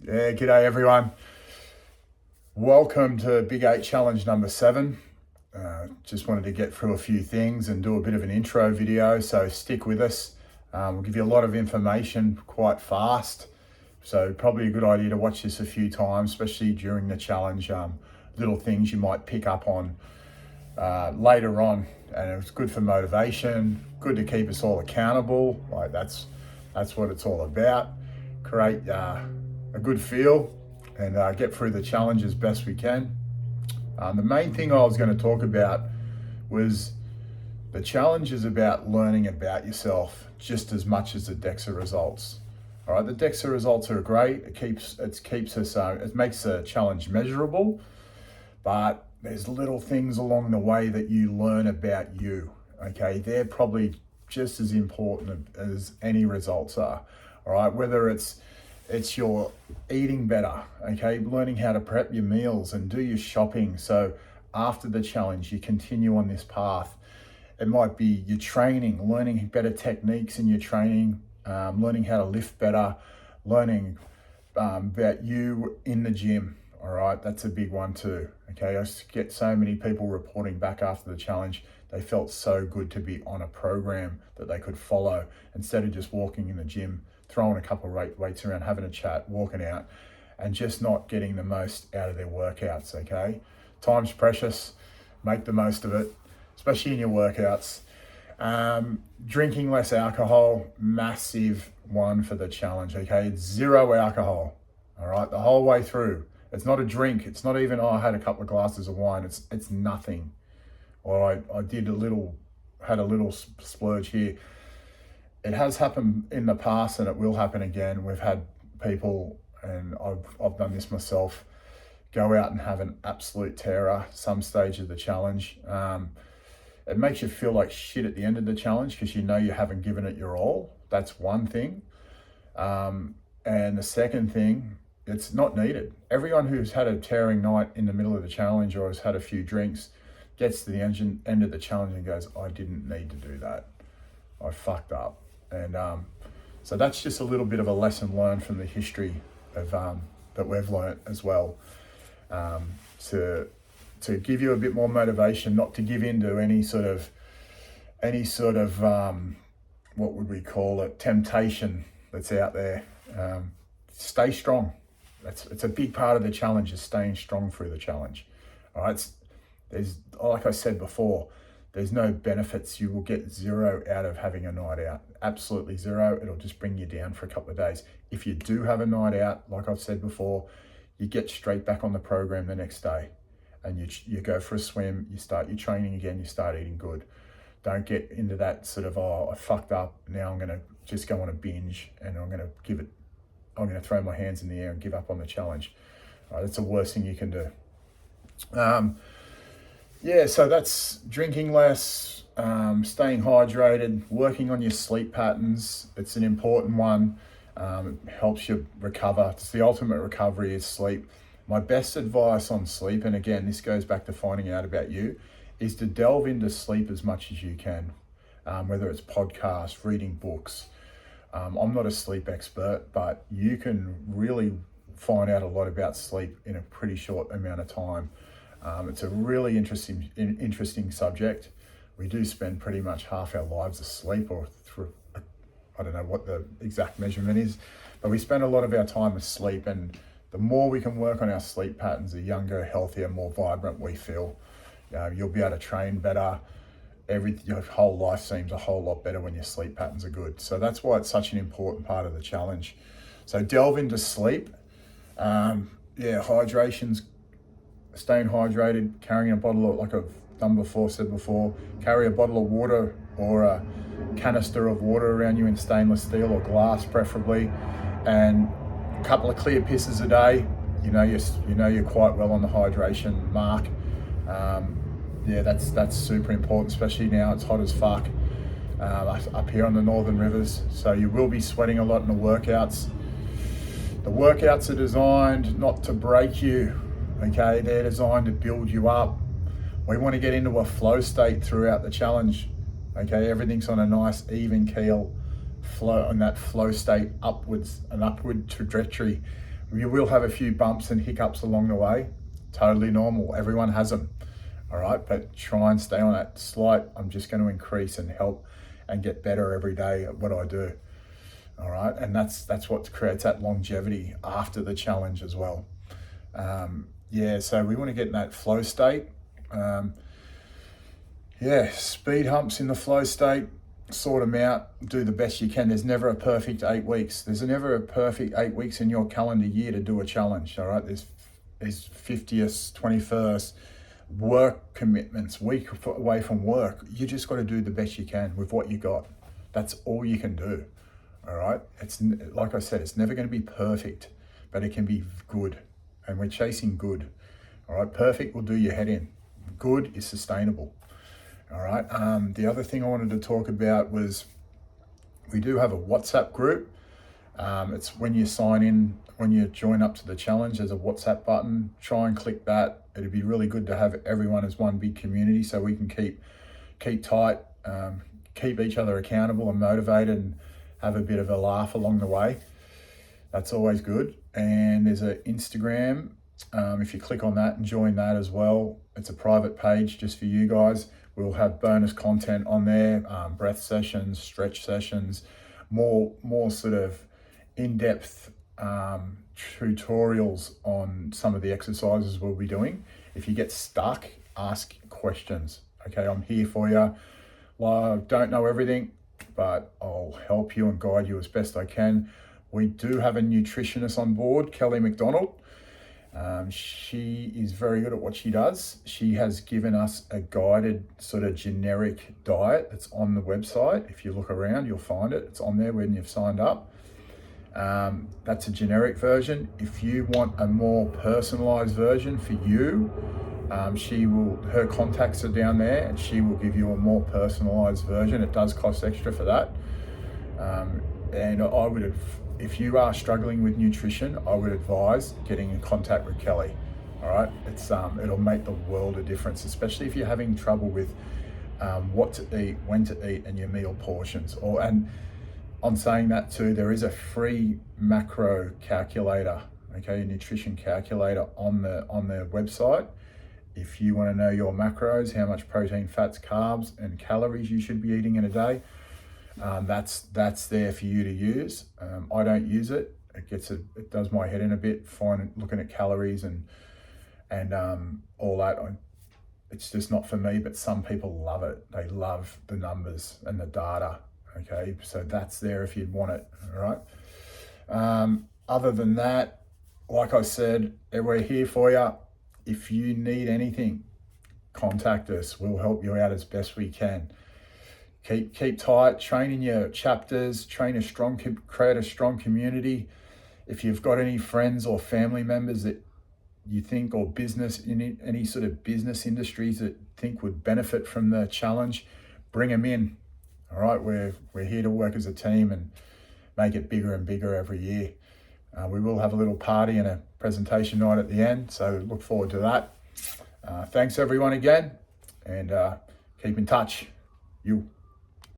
Yeah, g'day everyone. Welcome to Big 8 Challenge number 7. Just wanted to get through a few things and do a bit of an intro video, so stick with us. We'll give you a lot of information quite fast, so probably a good idea to watch this a few times, especially during the challenge. Little things you might pick up on later on, and it's good for motivation, good to keep us all accountable. Like that's what it's all about. Create a good feel and get through the challenge as best we can. The main thing I was going to talk about was the challenge is about learning about yourself just as much as the DEXA results. All right, the DEXA results are great. It keeps us. It makes the challenge measurable, but there's little things along the way that you learn about you. Okay, they're probably just as important as any results are. All right, whether it's your eating better, okay, learning how to prep your meals and do your shopping. So after the challenge, you continue on this path. It might be your training, learning better techniques in your training, learning how to lift better, learning about you in the gym. All right, that's a big one too. Okay, I get so many people reporting back after the challenge. They felt so good to be on a program that they could follow instead of just walking in the gym, throwing a couple of weights around, having a chat, walking out, and just not getting the most out of their workouts, okay? Time's precious, make the most of it, especially in your workouts. Drinking less alcohol, massive one for the challenge, okay? It's 0 alcohol, all right, the whole way through. It's not a drink, it's not even, I had a couple of glasses of wine, it's nothing. Or I had a little splurge here. It has happened in the past and it will happen again. We've had people, and I've done this myself, go out and have an absolute terror some stage of the challenge. It makes you feel like shit at the end of the challenge because you know you haven't given it your all. That's one thing. And the second thing, it's not needed. Everyone who's had a tearing night in the middle of the challenge or has had a few drinks gets to the end of the challenge and goes, I didn't need to do that. I fucked up. And so that's just a little bit of a lesson learned from the history of that we've learnt as well, to give you a bit more motivation, not to give in to any sort of what would we call it, temptation that's out there. Stay strong. It's a big part of the challenge, is staying strong through the challenge. All right, there's, like I said before, there's no benefits. You will get 0 out of having a night out. Absolutely 0. It'll just bring you down for a couple of days. If you do have a night out, like I've said before, you get straight back on the program the next day and you go for a swim, you start your training again, you start eating good. Don't get into that sort of, oh, I fucked up, now I'm going to just go on a binge and I'm going to throw my hands in the air and give up on the challenge. That's the worst thing you can do. Yeah, so that's drinking less, staying hydrated, working on your sleep patterns. It's an important one. It helps you recover. It's the ultimate recovery is sleep. My best advice on sleep, and again, this goes back to finding out about you, is to delve into sleep as much as you can, whether it's podcasts, reading books. I'm not a sleep expert, but you can really find out a lot about sleep in a pretty short amount of time. It's a really interesting subject. We do spend pretty much half our lives asleep, or through, I don't know what the exact measurement is, but we spend a lot of our time asleep, and the more we can work on our sleep patterns, the younger, healthier, more vibrant we feel. You'll be able to train better. Your whole life seems a whole lot better when your sleep patterns are good. So that's why it's such an important part of the challenge. So delve into sleep. Hydration's staying hydrated, carrying a bottle of, like I've said before, carry a bottle of water or a canister of water around you in stainless steel or glass preferably, and a couple of clear pisses a day. You know you're quite well on the hydration mark. That's super important, especially now it's hot as fuck up here on the Northern Rivers. So you will be sweating a lot in the workouts. The workouts are designed not to break you. Okay, they're designed to build you up. We want to get into a flow state throughout the challenge. Okay, everything's on a nice even keel flow, on that flow state upwards, an upward trajectory. You will have a few bumps and hiccups along the way. Totally normal. Everyone has them. All right, but try and stay on that slight. I'm just going to increase and help and get better every day at what I do. All right, and that's what creates that longevity after the challenge as well. Yeah, so we want to get in that flow state. Yeah, speed humps in the flow state, sort them out, do the best you can. There's never a perfect 8 weeks. There's never a perfect 8 weeks in your calendar year to do a challenge, all right? There's 50th, 21st, work commitments, week away from work. You just got to do the best you can with what you got. That's all you can do, all right? It's like I said, it's never going to be perfect, but it can be good, and we're chasing good, all right? Perfect will do your head in. Good is sustainable. All right. The other thing I wanted to talk about was we do have a WhatsApp group. It's when you sign in, when you join up to the challenge, there's a WhatsApp button. Try and click that. It'd be really good to have everyone as one big community so we can keep tight, keep each other accountable and motivated, and have a bit of a laugh along the way. That's always good. And there's an Instagram. If you click on that and join that as well, it's a private page just for you guys. We'll have bonus content on there, breath sessions, stretch sessions, more sort of in-depth tutorials on some of the exercises we'll be doing. If you get stuck, ask questions. Okay, I'm here for you. Well, I don't know everything, but I'll help you and guide you as best I can. We do have a nutritionist on board, Kelly McDonald. She is very good at what she does. She has given us a guided sort of generic diet that's on the website. If you look around, you'll find it. It's on there when you've signed up. That's a generic version. If you want a more personalized version for you, her contacts are down there, and she will give you a more personalized version. It does cost extra for that. And I would have, if you are struggling with nutrition, I would advise getting in contact with Kelly. All right, it'll make the world a difference, especially if you're having trouble with what to eat, when to eat, and your meal portions. And on saying that too, there is a free macro calculator, okay, a nutrition calculator on the website. If you want to know your macros, how much protein, fats, carbs, and calories you should be eating in a day, that's there for you to use. I don't use it. It does my head in a bit, looking at calories and all that. It's just not for me, but some people love it. They love the numbers and the data. Okay, so that's there if you'd want it. All right. Other than that, like I said, we're here for you. If you need anything, contact us. We'll help you out as best we can. Keep tight, train in your chapters, create a strong community. If you've got any friends or family members that you think, or business in any sort of business industries that think would benefit from the challenge, bring them in. All right, we're here to work as a team and make it bigger and bigger every year. We will have a little party and a presentation night at the end, so look forward to that. Thanks everyone again, and keep in touch. You.